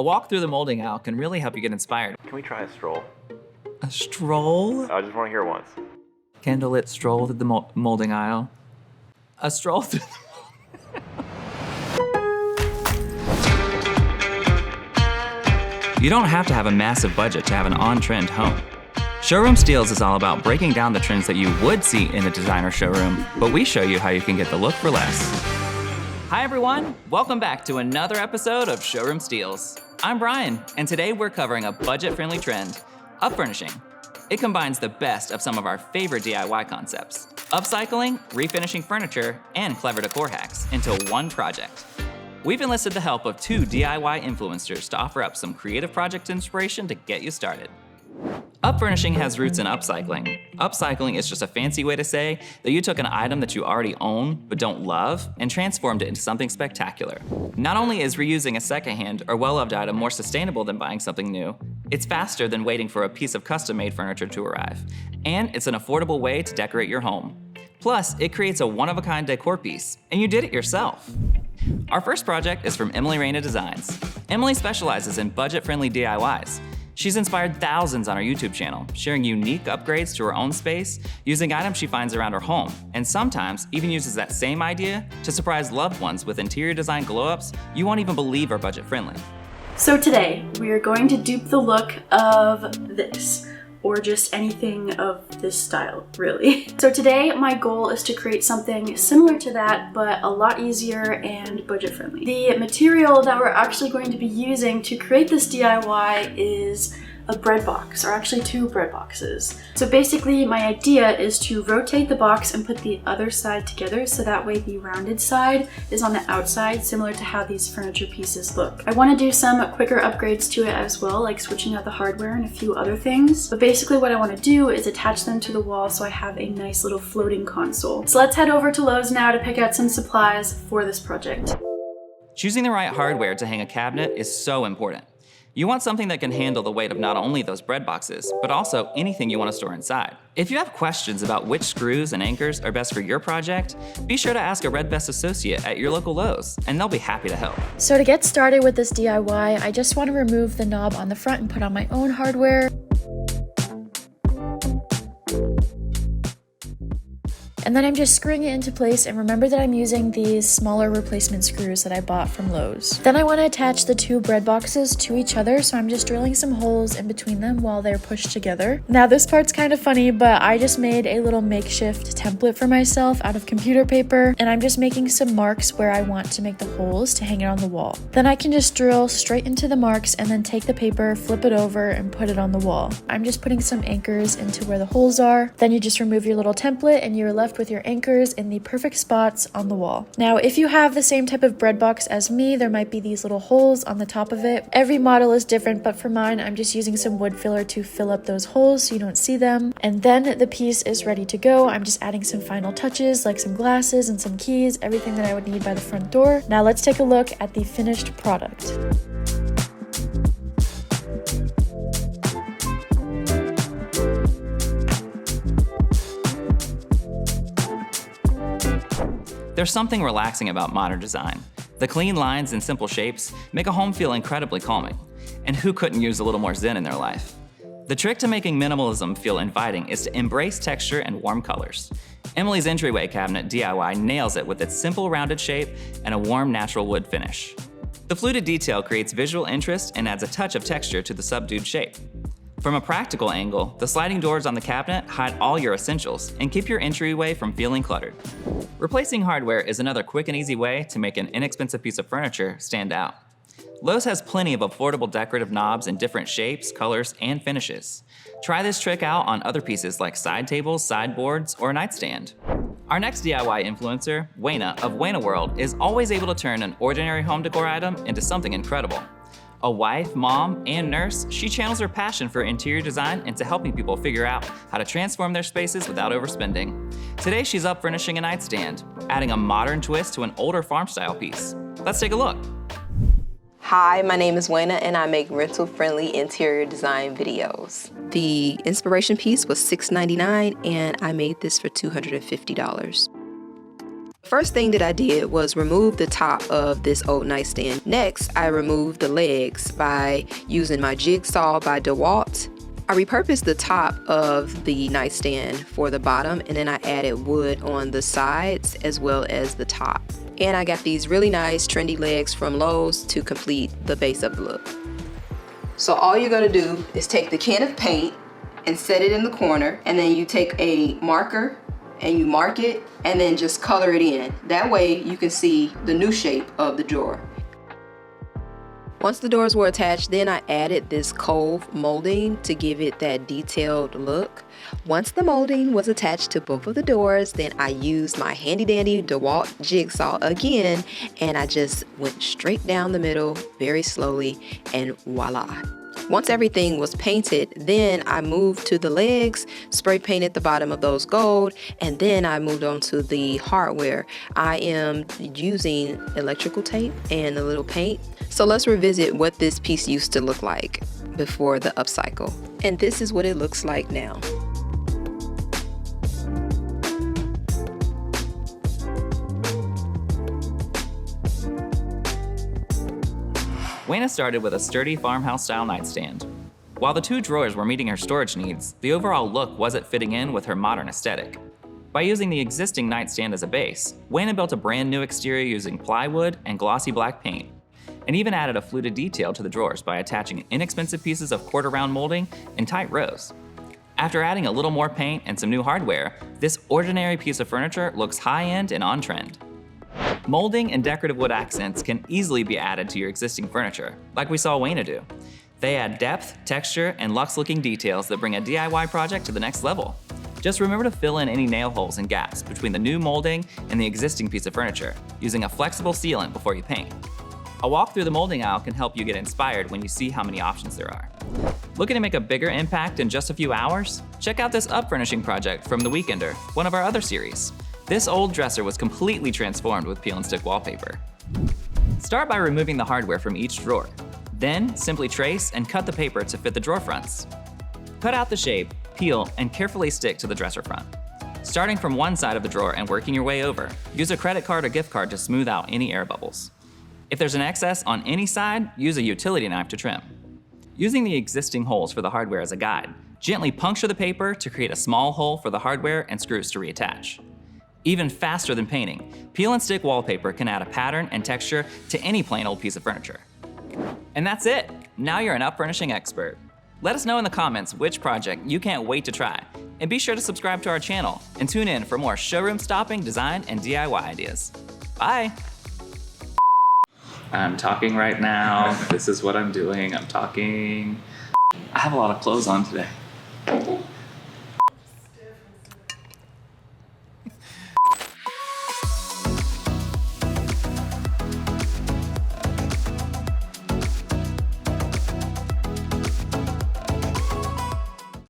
A walk through the molding aisle can really help you get inspired. Can we try a stroll? A stroll? I just want to hear it once. Candlelit stroll through the molding aisle. A stroll through the You don't have to have a massive budget to have an on-trend home. Showroom Steals is all about breaking down the trends that you would see in a designer showroom, but we show you how you can get the look for less. Hi everyone, welcome back to another episode of Showroom Steals. I'm Brian, and today we're covering a budget-friendly trend, Upfurnishing. It combines the best of some of our favorite DIY concepts, upcycling, refinishing furniture, and clever decor hacks into one project. We've enlisted the help of 2 DIY influencers to offer up some creative project inspiration to get you started. Upfurnishing has roots in upcycling. Upcycling is just a fancy way to say that you took an item that you already own but don't love and transformed it into something spectacular. Not only is reusing a secondhand or well-loved item more sustainable than buying something new, it's faster than waiting for a piece of custom-made furniture to arrive. And it's an affordable way to decorate your home. Plus, it creates a one-of-a-kind decor piece, and you did it yourself. Our first project is from Emily Rayna Designs. Emily specializes in budget-friendly DIYs. She's inspired thousands on her YouTube channel, sharing unique upgrades to her own space using items she finds around her home, and sometimes even uses that same idea to surprise loved ones with interior design glow-ups you won't even believe are budget-friendly. So today, we are going to dupe the look of this, or just anything of this style, really. So today, my goal is to create something similar to that, but a lot easier and budget-friendly. The material that we're actually going to be using to create this DIY is a bread box, or actually 2 bread boxes. So basically, my idea is to rotate the box and put the other side together so that way the rounded side is on the outside, similar to how these furniture pieces look. I want to do some quicker upgrades to it as well, like switching out the hardware and a few other things. But basically what I want to do is attach them to the wall so I have a nice little floating console. So let's head over to Lowe's now to pick out some supplies for this project. Choosing the right hardware to hang a cabinet is so important. You want something that can handle the weight of not only those bread boxes, but also anything you want to store inside. If you have questions about which screws and anchors are best for your project, be sure to ask a Red Vest associate at your local Lowe's, and they'll be happy to help. So to get started with this DIY, I just want to remove the knob on the front and put on my own hardware. And then I'm just screwing it into place, and remember that I'm using these smaller replacement screws that I bought from Lowe's. Then I want to attach the 2 bread boxes to each other, so I'm just drilling some holes in between them while they're pushed together. Now this part's kind of funny, but I just made a little makeshift template for myself out of computer paper, and I'm just making some marks where I want to make the holes to hang it on the wall. Then I can just drill straight into the marks and then take the paper, flip it over, and put it on the wall. I'm just putting some anchors into where the holes are. Then you just remove your little template and you're left with your anchors in the perfect spots on the wall. Now, if you have the same type of bread box as me, there might be these little holes on the top of it. Every model is different, but for mine, I'm just using some wood filler to fill up those holes so you don't see them. And then the piece is ready to go. I'm just adding some final touches like some glasses and some keys, everything that I would need by the front door. Now let's take a look at the finished product. There's something relaxing about modern design. The clean lines and simple shapes make a home feel incredibly calming. And who couldn't use a little more zen in their life? The trick to making minimalism feel inviting is to embrace texture and warm colors. Emily's entryway cabinet DIY nails it with its simple rounded shape and a warm natural wood finish. The fluted detail creates visual interest and adds a touch of texture to the subdued shape. From a practical angle, the sliding doors on the cabinet hide all your essentials and keep your entryway from feeling cluttered. Replacing hardware is another quick and easy way to make an inexpensive piece of furniture stand out. Lowe's has plenty of affordable decorative knobs in different shapes, colors, and finishes. Try this trick out on other pieces like side tables, sideboards, or a nightstand. Our next DIY influencer, Wayna of Wayna World, is always able to turn an ordinary home decor item into something incredible. A wife, mom, and nurse, she channels her passion for interior design into helping people figure out how to transform their spaces without overspending. Today, she's up furnishing a nightstand, adding a modern twist to an older farm-style piece. Let's take a look. Hi, my name is Wayna and I make rental-friendly interior design videos. The inspiration piece was $6.99 and I made this for $250. first thing that I did was remove the top of this old nightstand. Next, I removed the legs by using my jigsaw by DeWalt. I repurposed the top of the nightstand for the bottom, and then I added wood on the sides as well as the top. And I got these really nice trendy legs from Lowe's to complete the base of the look. So all you're gonna do is take the can of paint and set it in the corner, and then you take a marker and you mark it and then just color it in. That way you can see the new shape of the drawer. Once the doors were attached, then I added this cove molding to give it that detailed look. Once the molding was attached to both of the doors, then I used my handy dandy DeWalt jigsaw again, and I just went straight down the middle very slowly, and voila. Once everything was painted, then I moved to the legs, spray painted the bottom of those gold, and then I moved on to the hardware. I am using electrical tape and a little paint. So let's revisit what this piece used to look like before the upcycle. And this is what it looks like now. Wayna started with a sturdy farmhouse-style nightstand. While the two drawers were meeting her storage needs, the overall look wasn't fitting in with her modern aesthetic. By using the existing nightstand as a base, Wayna built a brand new exterior using plywood and glossy black paint, and even added a fluted detail to the drawers by attaching inexpensive pieces of quarter-round molding in tight rows. After adding a little more paint and some new hardware, this ordinary piece of furniture looks high-end and on-trend. Molding and decorative wood accents can easily be added to your existing furniture, like we saw Wayna do. They add depth, texture, and luxe-looking details that bring a DIY project to the next level. Just remember to fill in any nail holes and gaps between the new molding and the existing piece of furniture, using a flexible sealant before you paint. A walk through the molding aisle can help you get inspired when you see how many options there are. Looking to make a bigger impact in just a few hours? Check out this Upfurnishing project from The Weekender, one of our other series. This old dresser was completely transformed with peel and stick wallpaper. Start by removing the hardware from each drawer. Then simply trace and cut the paper to fit the drawer fronts. Cut out the shape, peel, and carefully stick to the dresser front. Starting from one side of the drawer and working your way over, use a credit card or gift card to smooth out any air bubbles. If there's an excess on any side, use a utility knife to trim. Using the existing holes for the hardware as a guide, gently puncture the paper to create a small hole for the hardware and screws to reattach. Even faster than painting, peel and stick wallpaper can add a pattern and texture to any plain old piece of furniture. And that's it! Now you're an Upfurnishing expert. Let us know in the comments which project you can't wait to try, and be sure to subscribe to our channel and tune in for more showroom stopping, design, and DIY ideas. Bye! I'm talking right now. This is what I'm doing. I'm talking. I have a lot of clothes on today.